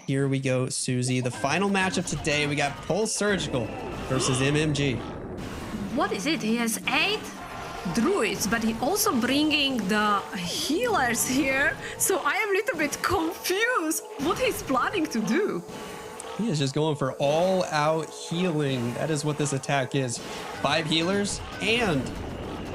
Here we go, Susie. The final match of today, we got Pulse Surgical versus MMG. What is it? He has 8 druids, but he also bringing the healers here. So I am a little bit confused what he's planning to do. He is just going for all-out healing. That is what this attack is. 5 healers and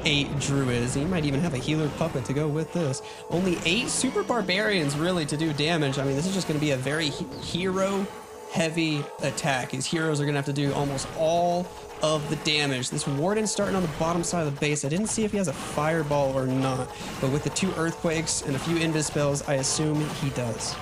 8 druids. He might even have a healer puppet to go with this. Only 8 super barbarians really to do damage. I mean, this is just going to be a very hero-heavy attack. His heroes are going to have to do almost all of the damage. This warden starting on the bottom side of the base. I didn't see if he has a fireball or not, but with the 2 earthquakes and a few invis spells, I assume he does.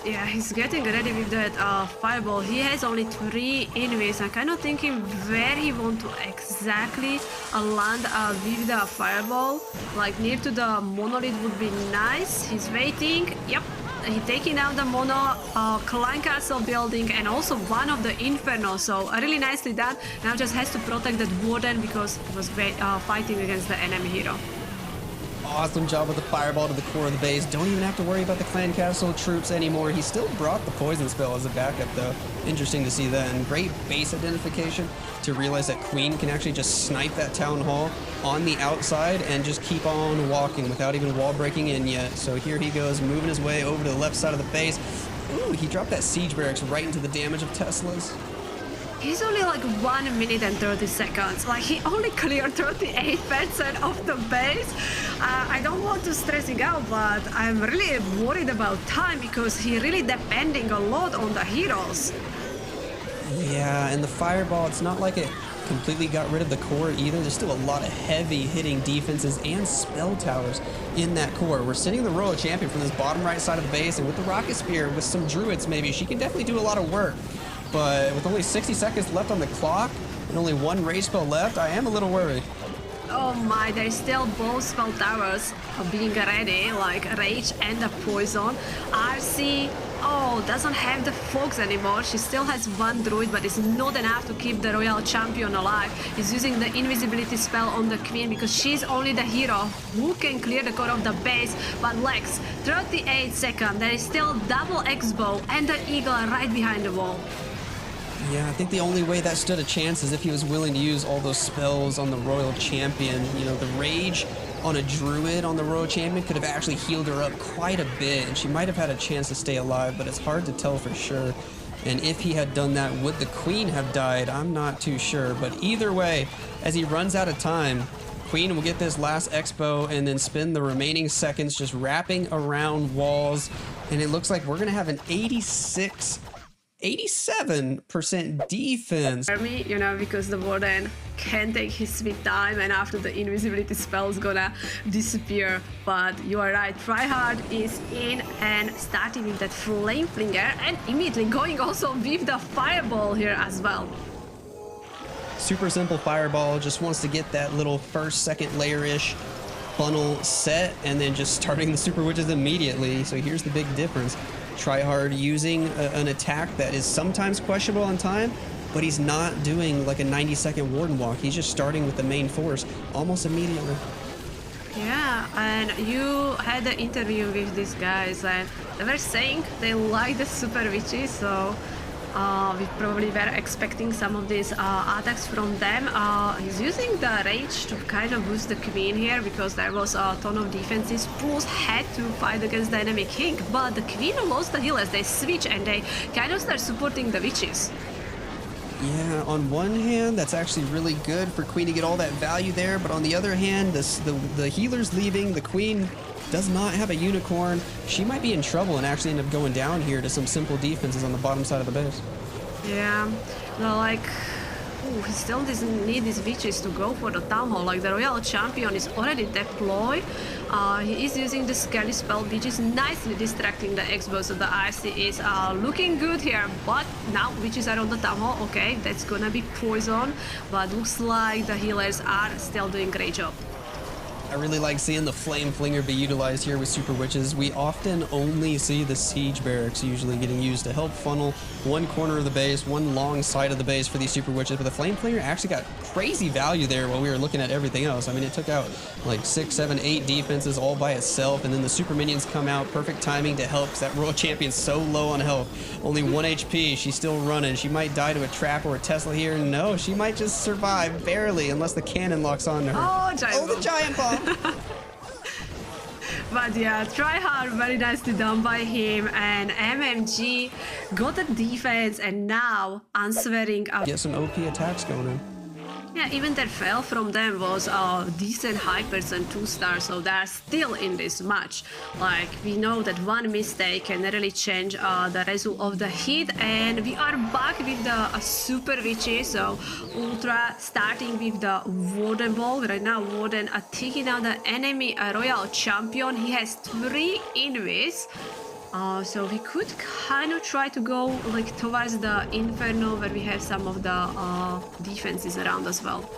Yeah, he's getting ready with that fireball. He has only 3 invis. I'm kind of thinking where he want to exactly land with the fireball. Like near to the monolith would be nice. He's waiting. Yep. He's taking out the mono clan castle building and also one of the inferno. So really nicely done. Now just has to protect that warden because he was fighting against the enemy hero. Awesome job with the fireball to the core of the base. Don't even have to worry about the clan castle troops anymore. He still brought the poison spell as a backup though. Interesting to see that. And great base identification to realize that Queen can actually just snipe that town hall on the outside and just keep on walking without even wall breaking in yet. So here he goes, moving his way over to the left side of the base. Ooh, he dropped that siege barracks right into the damage of Teslas. He's only like 1 minute and 30 seconds. Like he only cleared 38% of the base. I don't want to stressing out, but I'm really worried about time because he really depending a lot on the heroes. Yeah, and the fireball, it's not like it completely got rid of the core either. There's still a lot of heavy hitting defenses and spell towers in that core. We're sending the Royal Champion from this bottom right side of the base, and with the Rocket Spear, with some druids maybe, she can definitely do a lot of work. But with only 60 seconds left on the clock and only 1 rage spell left, I am a little worried. Oh my, there's still both spell towers being ready, like Rage and the Poison. RC, doesn't have the Fox anymore. She still has 1 druid, but it's not enough to keep the Royal Champion alive. He's using the invisibility spell on the Queen because she's only the hero who can clear the core of the base. But Lex, 38 seconds, there is still double X-bow and the Eagle right behind the wall. Yeah, I think the only way that stood a chance is if he was willing to use all those spells on the Royal Champion. You know, the Rage on a Druid on the Royal Champion could have actually healed her up quite a bit, and she might have had a chance to stay alive, but it's hard to tell for sure. And if he had done that, would the Queen have died? I'm not too sure, but either way, as he runs out of time, Queen will get this last Expo and then spend the remaining seconds just wrapping around walls, and it looks like we're going to have an 87% defense. Army, you know, because the warden can take his sweet time and after the invisibility spell is gonna disappear. But you are right, Tryhard is in and starting with that flame flinger and immediately going also with the fireball here as well. Super simple fireball, just wants to get that little first, second layer-ish funnel set and then just starting the super witches immediately. So here's the big difference. Tryhard using an attack that is sometimes questionable on time, but he's not doing like a 90-second warden walk. He's just starting with the main force almost immediately. Yeah, and you had the interview with these guys and they were saying they like the super witches, so we probably were expecting some of these attacks from them. He's using the rage to kind of boost the Queen here because there was a ton of defenses. Fools had to fight against the enemy king, but the Queen lost the healers. They switch and they kind of start supporting the witches. Yeah, on one hand, that's actually really good for Queen to get all that value there, but on the other hand, the healer's leaving, the Queen does not have a unicorn. She might be in trouble and actually end up going down here to some simple defenses on the bottom side of the base. Yeah, well, like, he still doesn't need these witches to go for the town hall. Like, the Royal Champion is already deployed. He is using the Skelly spell, which is nicely distracting the X-bow, so the RC is looking good here. But now witches are on the town hall. Okay, that's gonna be poison, but looks like the healers are still doing a great job. I really like seeing the Flame Flinger be utilized here with Super Witches. We often only see the Siege Barracks usually getting used to help funnel one corner of the base, one long side of the base for these Super Witches, but the Flame Flinger actually got crazy value there while we were looking at everything else. I mean, it took out like 6, 7, 8 defenses all by itself, and then the Super Minions come out, perfect timing to help because that Royal Champion's so low on health. Only 1 HP, she's still running. She might die to a trap or a Tesla here. No, she might just survive barely unless the cannon locks onto her. Oh, the giant bomb. But yeah, try hard, very nicely done by him, and MMG got the defense and now answering up. Get some OP attacks going in. Yeah, even that fail from them was a decent hypers and 2-star, so they're still in this match. Like, we know that one mistake can really change the result of the hit, and we are back with the Super Witches, so Ultra starting with the Warden Ball. Right now, Warden taking out the enemy Royal Champion. He has 3 invis. So we could kind of try to go like towards the Inferno where we have some of the defenses around as well.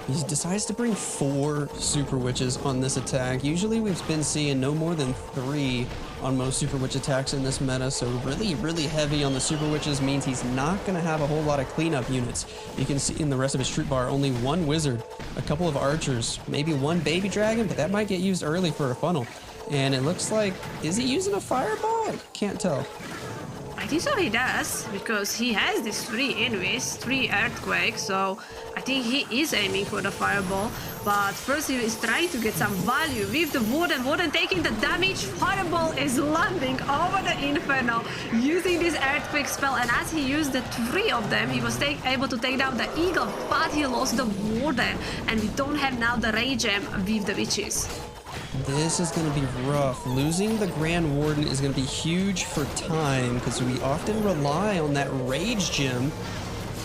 He decides to bring 4 Super Witches on this attack. Usually we've been seeing no more than 3 on most Super Witch attacks in this meta, so really heavy on the Super Witches means he's not going to have a whole lot of cleanup units. You can see in the rest of his troop bar only 1 Wizard, a couple of Archers, maybe 1 Baby Dragon, but that might get used early for a funnel. And it looks like, is he using a fireball? I can't tell. I think so he does, because he has these 3 invis, 3 earthquakes, so I think he is aiming for the fireball. But first he is trying to get some value with the Warden. Warden taking the damage, fireball is landing over the Inferno using this earthquake spell, and as he used the 3 of them, he was able to take down the Eagle, but he lost the Warden, and we don't have now the Rage Gem with the Witches. This is going to be rough. Losing the Grand Warden is going to be huge for time because we often rely on that Rage Gem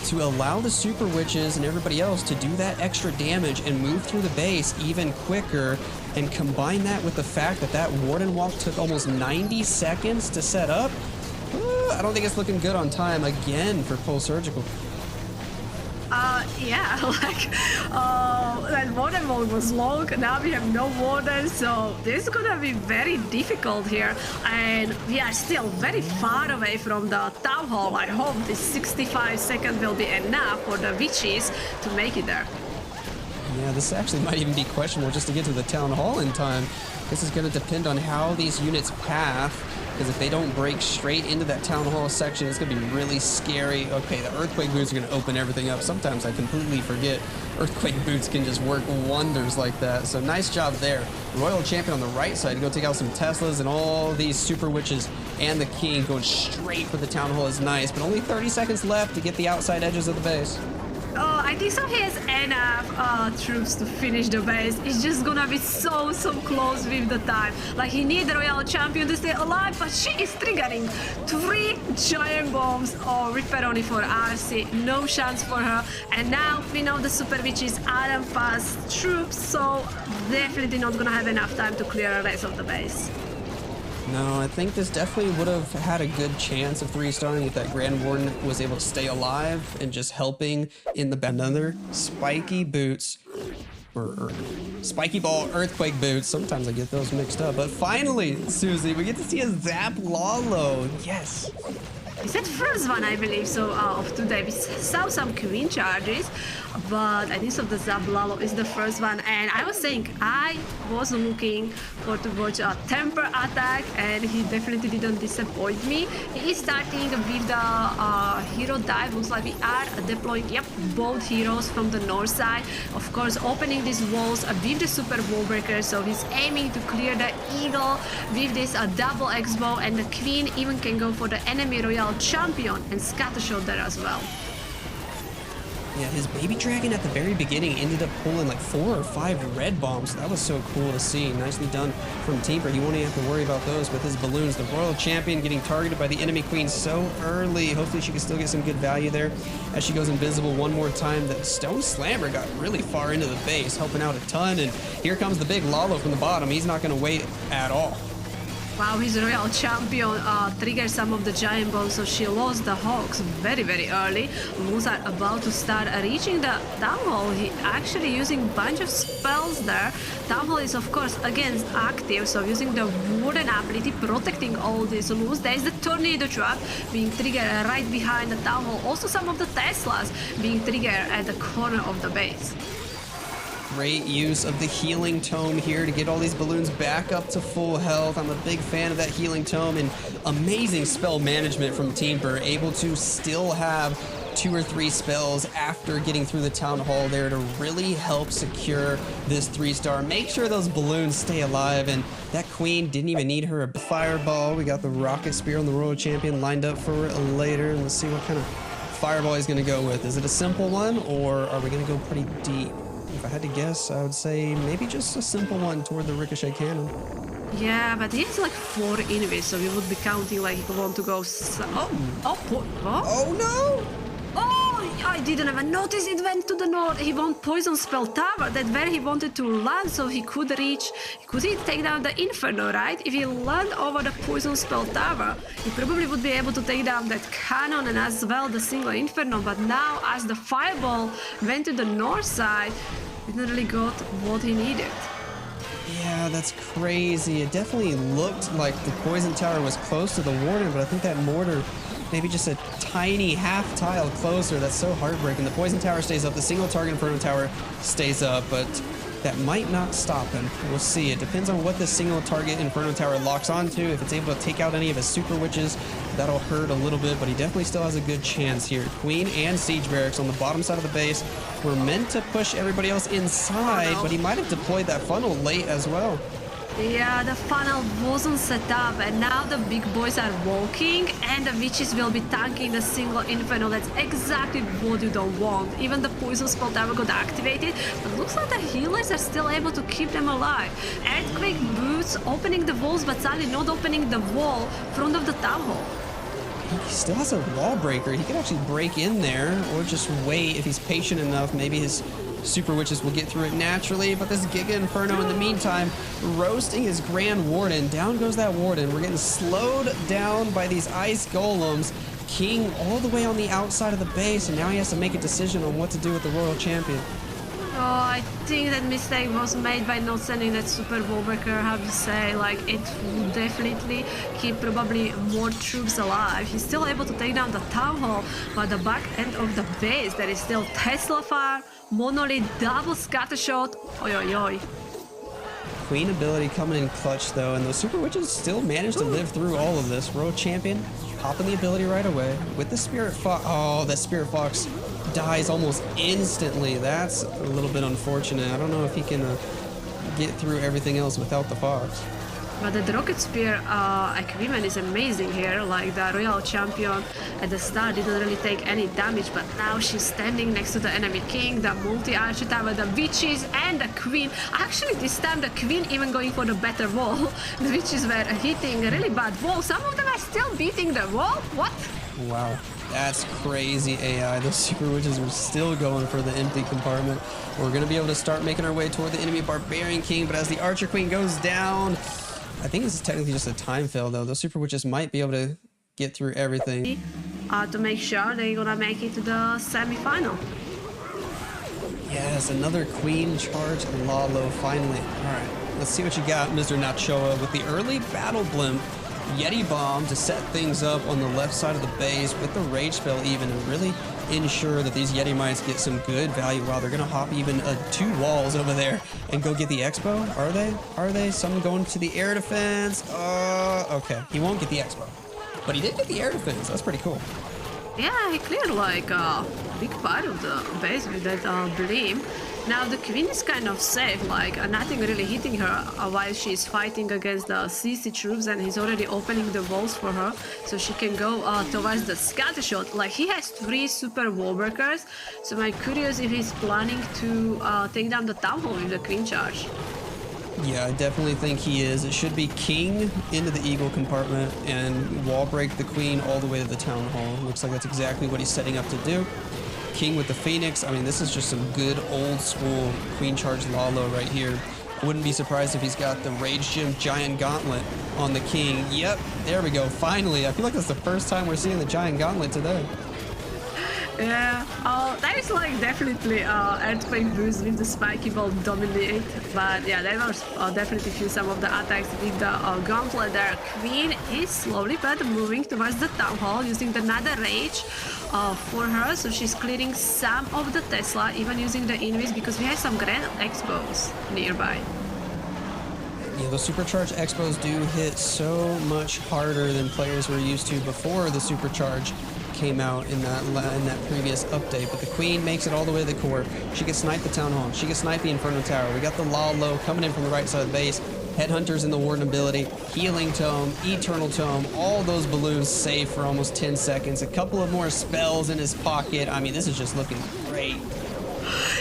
to allow the Super Witches and everybody else to do that extra damage and move through the base even quicker, and combine that with the fact that that Warden walk took almost 90 seconds to set up. I don't think it's looking good on time again for Pulse Surgical. Yeah, like, that Warden Wall was long, now we have no Warden, so this is gonna be very difficult here, and we are still very far away from the Town Hall. I hope this 65 seconds will be enough for the Witches to make it there. Yeah, this actually might even be questionable just to get to the Town Hall in time. This is going to depend on how these units path, because if they don't break straight into that Town Hall section, it's going to be really scary. Okay, the Earthquake Boots are going to open everything up. Sometimes I completely forget Earthquake Boots can just work wonders like that. So nice job there. Royal Champion on the right side to go take out some Teslas, and all these Super Witches and the King going straight for the Town Hall is nice, but only 30 seconds left to get the outside edges of the base. Oh, I think so he has enough troops to finish the base. It's just gonna be so close with the time. Like, he needs the Royal Champion to stay alive, but she is triggering 3 giant bombs. Oh, Ripperoni for RC, no chance for her. And now we know the Super Witches are on fast troops, so definitely not gonna have enough time to clear the rest of the base. No, I think this definitely would have had a good chance of 3-starring if that Grand Warden was able to stay alive and just helping in the another Spiky Boots or Spiky Ball Earthquake Boots. Sometimes I get those mixed up. But finally, Susie, we get to see a Zap Lalo. Yes. Is that first one, I believe, so of today. We saw some Queen charges, but I think so the Zablalo is the first one. And I was saying I was looking for to watch a temper attack, and he definitely didn't disappoint me. He is starting with the hero dive. Looks like we are deploying, both heroes from the north side. Of course, opening these walls with the Super Wall Breaker, so he's aiming to clear the Eagle with this double X-bow, and the Queen even can go for the enemy Royal Champion and Scattershot there as well. Yeah, his Baby Dragon at the very beginning ended up pulling like 4 or 5 red bombs. That was so cool to see. Nicely done from Teamper. He won't even have to worry about those with his balloons. The Royal Champion getting targeted by the enemy Queen so early. Hopefully she can still get some good value there as she goes invisible one more time. The Stone Slammer got really far into the base, helping out a ton. And here comes the big Lalo from the bottom. He's not going to wait at all. Wow, his royal champion triggered some of the giant balls, so she lost the Hawks very, very early. Moves are about to start reaching the Town Hall. He actually using a bunch of spells there. Town Hall is, of course, against active, so using the Warden ability, protecting all these moves. There's the Tornado Trap being triggered right behind the Town Hall. Also, some of the Teslas being triggered at the corner of the base. Great use of the healing tome here to get all these balloons back up to full health. I'm a big fan of that healing tome, and amazing spell management from Teamper, able to still have 2 or 3 spells after getting through the town hall there to really help secure this 3-star. Make sure those balloons stay alive, and that queen didn't even need her a fireball. We got the rocket spear on the royal champion lined up for later, and let's see what kind of fireball he's going to go with. Is it a simple one, or are we going to go pretty deep? If I had to guess, I would say maybe just a simple one toward the ricochet cannon. Yeah, but he has like 4 enemies, so we would be counting like if we want to go. Oh no! Oh, I didn't even notice it went to the north. He won Poison Spell Tower, that's where he wanted to land, so he could take down the Inferno, right? If he land over the Poison Spell Tower, he probably would be able to take down that cannon and as well the single Inferno, but now as the Fireball went to the north side, he didn't really got what he needed. Yeah, that's crazy. It definitely looked like the Poison Tower was close to the Warden, but I think that mortar maybe just a tiny half tile closer. That's so heartbreaking. The Poison Tower stays up, the single target Inferno Tower stays up, but that might not stop him. We'll see. It depends on what the single target Inferno Tower locks onto. If it's able to take out any of his Super Witches, that'll hurt a little bit, but he definitely still has a good chance here. Queen and Siege Barracks on the bottom side of the base were meant to push everybody else inside, but he might have deployed that funnel late as well. Yeah, the funnel wasn't set up, and now the big boys are walking, and the witches will be tanking the single Inferno. That's exactly what you don't want. Even the Poison Spell Tower got activated, but looks like the healers are still able to keep them alive. Earthquake boots opening the walls, but sadly not opening the wall in front of the Town Hall. He still has a wall breaker. He could actually break in there, or just wait if he's patient enough. Maybe his Super Witches will get through it naturally, but this Giga Inferno in the meantime roasting his Grand Warden. Down goes that Warden. We're getting slowed down by these ice golems. King all the way on the outside of the base, and now he has to make a decision on what to do with the Royal Champion. Oh, I think that mistake was made by not sending that super wallbreaker, how you say, like it would definitely keep probably more troops alive. He's still able to take down the Town Hall, but the back end of the base, there is still Tesla Fire, Monolith, double scatter shot, oi oi oi. Queen ability coming in clutch though, and those Super Witches still managed to live through all of this. Royal Champion popping the ability right away with the Spirit Fox. Oh, that Spirit Fox dies almost instantly. That's a little bit unfortunate. I don't know if he can get through everything else without the Fox. But the Rocket Spear equipment is amazing here. Like the Royal Champion at the start didn't really take any damage, but now she's standing next to the enemy king, the multi-archer tower, the witches, and the queen. Actually, this time the queen even going for the better wall. The witches were hitting a really bad wall. Some of them are still beating the wall. What? Wow. That's crazy AI. Those Super Witches were still going for the empty compartment. We're going to be able to start making our way toward the enemy Barbarian King, but as the Archer Queen goes down, I think this is technically just a time fail, though. Those Super Witches might be able to get through everything. To make sure they're going to make it to the semi-final. Yes, another Queen charge Lalo, finally. All right, let's see what you got, Mr. Nachoa, with the early Battle Blimp. Yeti Bomb to set things up on the left side of the base with the Rage Spell even, and really ensure that these Yeti Mites get some good value. Wow, they're going to hop even 2 walls over there and go get the Expo. Are they? Are they? Some going to the air defense. Okay. He won't get the Expo, but he did get the air defense. That's pretty cool. Yeah, he cleared like a big part of the base with that Blim. Now the queen is kind of safe, like nothing really hitting her while she's fighting against the CC troops, and he's already opening the walls for her so she can go towards the scatter shot. Like he has 3 super wall breakers, so I'm curious if he's planning to take down the Town Hall with the queen charge. Yeah, I definitely think he is. It should be King into the Eagle compartment and wall break the Queen all the way to the Town Hall. Looks like that's exactly what he's setting up to do. King with the Phoenix. I mean, this is just some good old school Queen charge Lalo right here. Wouldn't be surprised if he's got the Rage Gym Giant Gauntlet on the king. Yep, there we go. Finally, I feel like that's the first time we're seeing the Giant Gauntlet today. Yeah, that is like definitely Earthquake boost with the spiky ball dominate, but yeah, there was definitely few some of the attacks with the gauntlet there. Queen is slowly but moving towards the town hall using the Nether Rage for her, so she's clearing some of the Tesla, even using the invis because we have some Grand Expos nearby. Yeah, those supercharged expos do hit so much harder than players were used to before the supercharge came out in that previous update. But the queen makes it all the way to the core. She can snipe the town hall. She can snipe the Inferno Tower. We got the Lalo coming in from the right side of the base. Headhunters in the Warden ability, Healing Tome, Eternal Tome, all those balloons safe for almost 10 seconds. A couple of more spells in his pocket. I mean, this is just looking great.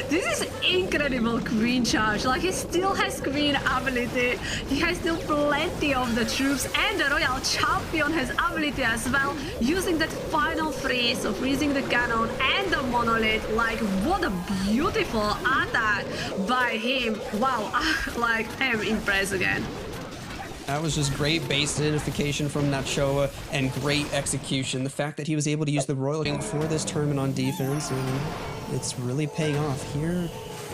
This is incredible Queen charge. Like, he still has Queen ability. He has still plenty of the troops, and the Royal Champion has ability as well. Using that final freeze of freezing the cannon and the monolith. Like, what a beautiful attack by him. Wow, like, I'm impressed again. That was just great base identification from Nachoa and great execution. The fact that he was able to use the Royal King for this tournament on defense, and it's really paying off here.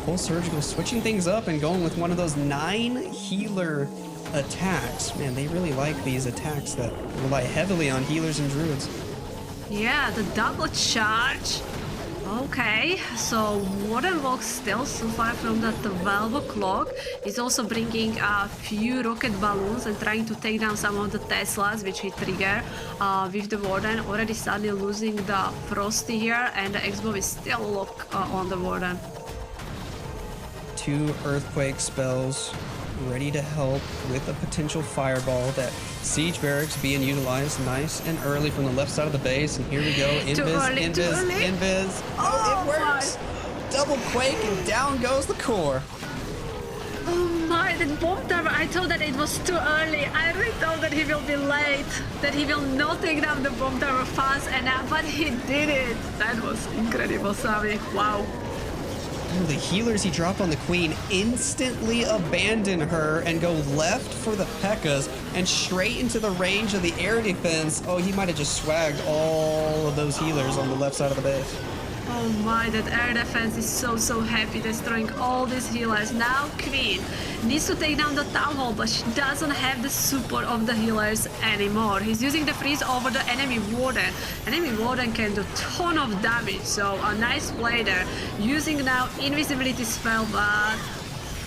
Full Surgical switching things up and going with one of those 9 healer attacks. Man, they really like these attacks that rely heavily on healers and druids. Yeah, the double charge. Okay, so Warden Walk still so far from the 12 o'clock. He's also bringing a few rocket balloons and trying to take down some of the Teslas, which he trigger with the Warden. Already suddenly losing the Frosty here, and the X-Bow is still locked on the Warden. 2 Earthquake spells ready to help with a potential fireball. That Siege Barracks being utilized nice and early from the left side of the base. And here we go. Invis. Oh, it works. Double Quake and down goes the core. Oh my, that bomb tower, I thought that it was too early. I really thought that he will be late, that he will not take down the bomb tower fast enough, but he did it. That was incredible, Sami. Wow. The healers he dropped on the queen instantly abandon her and go left for the P.E.K.K.A.s and straight into the range of the air defense. Oh, he might have just swagged all of those healers on the left side of the base. Oh my, that air defense is so happy, destroying all these healers. Now Queen needs to take down the town hall, but she doesn't have the support of the healers anymore. He's using the freeze over the enemy Warden. Enemy Warden can do ton of damage, so a nice play there. Using now invisibility spell, but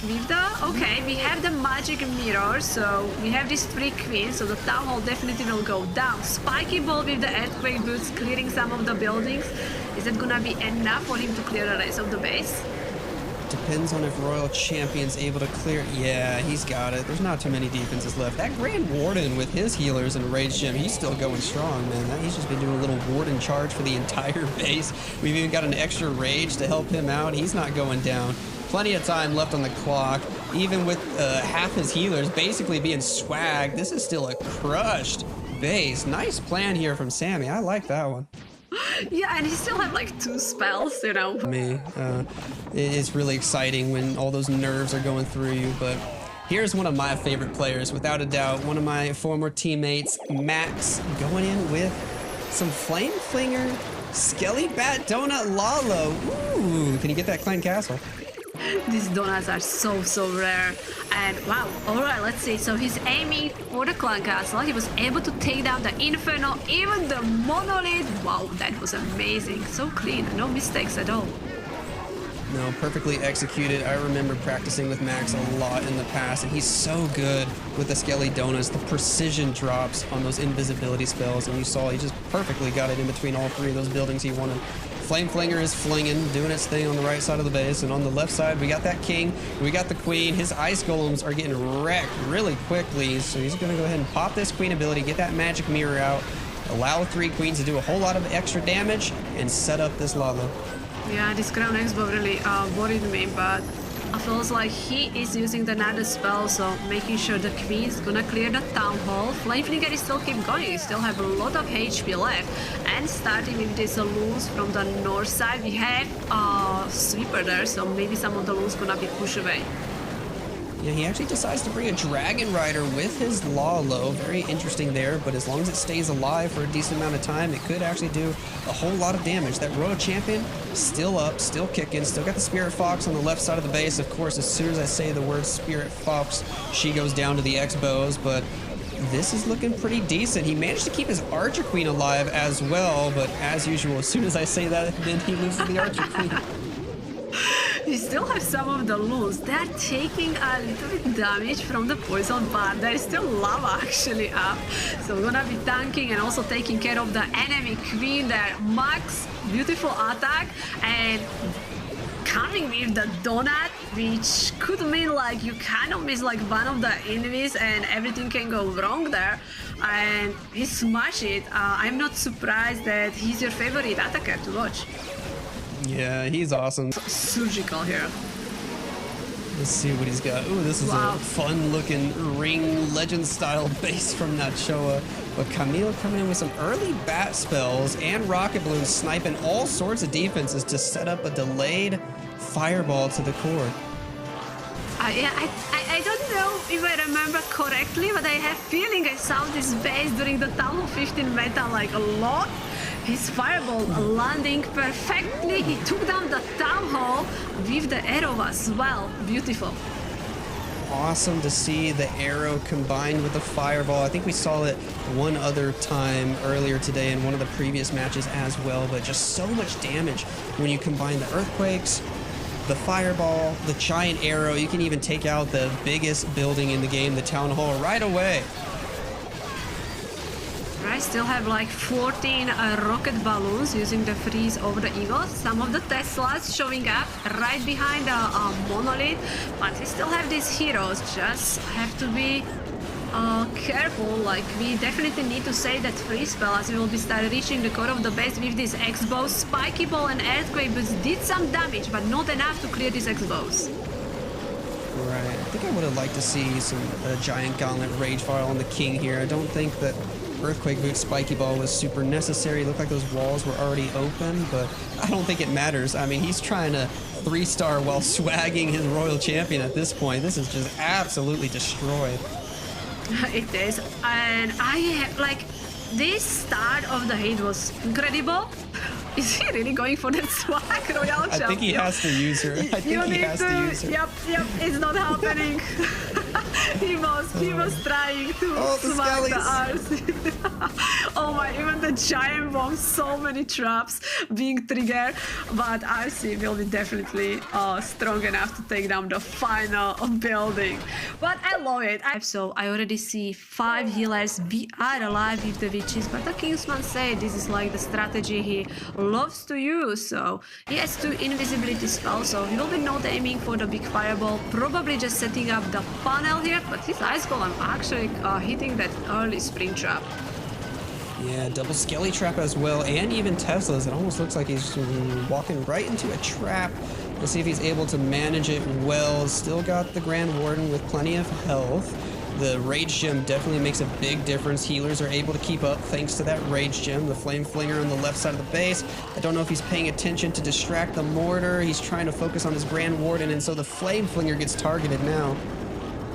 with the, okay, we have the magic mirror, so we have these 3 queens, so the town hall definitely will go down. Spiky ball with the earthquake boots, clearing some of the buildings. Is it gonna be enough for him to clear the rest of the base? Depends on if Royal Champion's able to clear. Yeah, he's got it. There's not too many defenses left. That Grand Warden with his healers and Rage Gym, he's still going strong, man. He's just been doing a little Warden charge for the entire base. We've even got an extra Rage to help him out. He's not going down. Plenty of time left on the clock. Even with half his healers basically being swagged, this is still a crushed base. Nice plan here from Sammy. I like that one. Yeah, and he still had like 2 spells, you know. It's really exciting when all those nerves are going through you, but here's one of my favorite players, without a doubt. One of my former teammates, Max, going in with some Flame Flinger, Skelly Bat Donut Lalo. Ooh, can you get that Clan Castle? These donuts are so rare. And wow, alright, let's see. So he's aiming for the Clan Castle. He was able to take down the Inferno, even the Monolith. Wow, that was amazing. So clean, no mistakes at all. No, perfectly executed. I remember practicing with Max a lot in the past, and he's so good with the Skelly Donuts, the precision drops on those invisibility spells, and you saw he just perfectly got it in between all 3 of those buildings he wanted. Flame Flinger is flinging, doing its thing on the right side of the base, and on the left side, we got that king, we got the queen. His ice golems are getting wrecked really quickly, so he's gonna go ahead and pop this queen ability, get that magic mirror out, allow 3 queens to do a whole lot of extra damage, and set up this Lalo. Yeah, this Crown X-Bow really worried me, but I feels like he is using the Nether spell, so making sure the Queen's gonna clear the Town Hall. Flameflinger is still keep going, he still have a lot of HP left. And starting with these loons from the north side, we have Sweeper there, so maybe some of the loons gonna be pushed away. Yeah, he actually decides to bring a Dragon Rider with his Lalo. Very interesting there, but as long as it stays alive for a decent amount of time, it could actually do a whole lot of damage. That Royal Champion still up, still kicking, still got the Spirit Fox on the left side of the base. Of course, as soon as I say the word Spirit Fox, she goes down to the X-Bows, but this is looking pretty decent. He managed to keep his Archer Queen alive as well, but as usual, as soon as I say that, then he loses the Archer Queen. You still have some of the loons. They're taking a little bit damage from the poison, but there's still lava actually up. So we're gonna be tanking and also taking care of the enemy queen there. Max, beautiful attack, and coming with the donut, which could mean like you kind of miss like one of the enemies and everything can go wrong there. And he smashed it. I'm not surprised that he's your favorite attacker to watch. Yeah, he's awesome. Surgical here. Let's see what he's got. Ooh, this is a fun-looking ring legend-style base from Nachoa. But Camille coming in with some early bat spells and rocket balloons, sniping all sorts of defenses to set up a delayed fireball to the core. Yeah, I don't know if I remember correctly, but I have feeling I saw this base during the Town Hall 15 meta like a lot. His fireball landing perfectly. He took down the Town Hall with the arrow as well. Beautiful. Awesome to see the arrow combined with the fireball. I think we saw it one other time earlier today in one of the previous matches as well, but just so much damage when you combine the earthquakes, the fireball, the giant arrow. You can even take out the biggest building in the game, the Town Hall, right away. I still have like 14 rocket balloons using the freeze over the Eagle. Some of the Teslas showing up right behind the monolith, but we still have these heroes. Just have to be careful. Like we definitely need to save that freeze spell as we will be start reaching the core of the base with these X-Bows. Spiky Ball and Earthquake Boots did some damage, but not enough to clear these X-Bows. Right. I think I would have liked to see some Giant Gauntlet Rage Fire on the King here. I don't think that Earthquake Boot Spiky Ball was super necessary. It looked like those walls were already open, but I don't think it matters. I mean, he's trying to 3-star while swagging his Royal Champion at this point. This is just absolutely destroyed. It is, and like this start of the hit was incredible. Is he really going for that swag Royal Champion? I think he has to use her. I think he has to use her. Yep, it's not happening. he was trying to swag the RC. Oh my, even the giant bomb, so many traps being triggered, but RC will be definitely strong enough to take down the final building. But I love it. So I already see 5 healers. We are alive with the witches, but the Kingsman said this is like the strategy he loves to use. So he has 2 invisibility spells, so he will be not aiming for the big fireball, probably just setting up the funnel here, but his ice golem actually hitting that early spring trap. Yeah, double Skelly Trap as well, and even Teslas. It almost looks like he's walking right into a trap. Let's see if he's able to manage it well. Still got the Grand Warden with plenty of health. The Rage Gem definitely makes a big difference. Healers are able to keep up thanks to that Rage Gem. The Flame Flinger on the left side of the base. I don't know if he's paying attention to distract the Mortar. He's trying to focus on his Grand Warden, and so the Flame Flinger gets targeted now.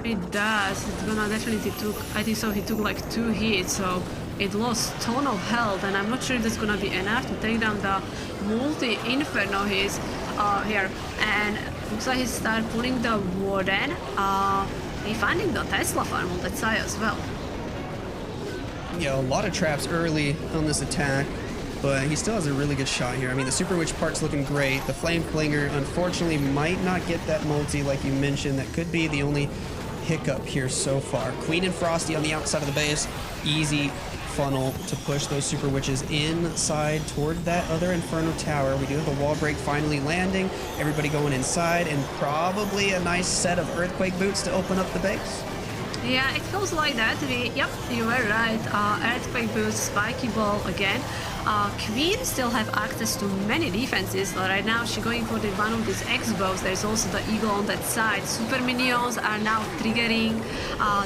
It does. It's gonna definitely took, I think so, he took like 2 hits, so it lost ton of health, and I'm not sure if that's gonna be enough to take down the multi-inferno he's here. And looks like he started pulling the Warden. He's finding the Tesla farm on that side as well. Yeah, a lot of traps early on this attack, but he still has a really good shot here. I mean, the Super Witch part's looking great. The Flame Flinger, unfortunately, might not get that multi like you mentioned. That could be the only hiccup here so far. Queen and Frosty on the outside of the base. Easy funnel to push those Super Witches inside toward that other Inferno Tower. We do have the wall break finally landing. Everybody going inside, and probably a nice set of Earthquake Boots to open up the base. Yeah, it feels like that. Yep, you were right. Earthquake Boots, Spiky Ball again. Queen still have access to many defenses. Right now she's going for one of these X-Bows. There's also the Eagle on that side. Super Minions are now triggering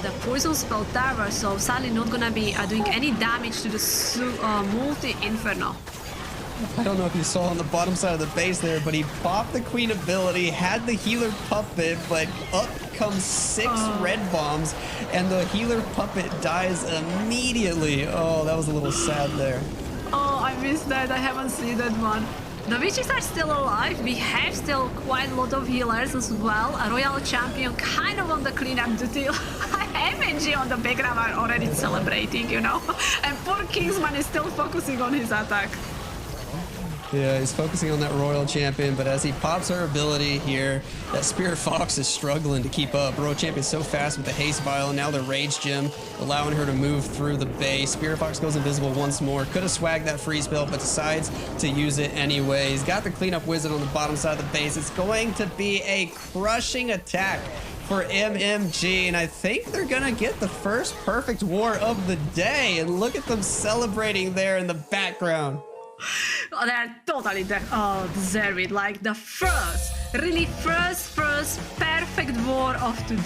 the Poison Spell Tower, so sadly not gonna be doing any damage to the multi-Inferno. I don't know if you saw on the bottom side of the base there, but he popped the Queen ability, had the healer puppet, but up becomes 6 red bombs, and the healer puppet dies immediately. Oh, that was a little sad there. Oh, I missed that. I haven't seen that one. The witches are still alive. We have still quite a lot of healers as well. A royal champion kind of on the cleanup duty. MNG on the background are already celebrating, you know. And poor Kingsman is still focusing on his attack. Yeah, he's focusing on that royal champion, but as he pops her ability here, that Spirit Fox is struggling to keep up. Royal champion's so fast with the haste vial, and now the rage gem allowing her to move through the base. Spirit Fox goes invisible once more. Could have swagged that freeze spell, but decides to use it anyway. He's got the cleanup wizard on the bottom side of the base. It's going to be a crushing attack for MMG, and I think they're gonna get the first perfect war of the day. And look at them celebrating there in the background. Oh, they're totally deserve it. Like the first, really first perfect war of today.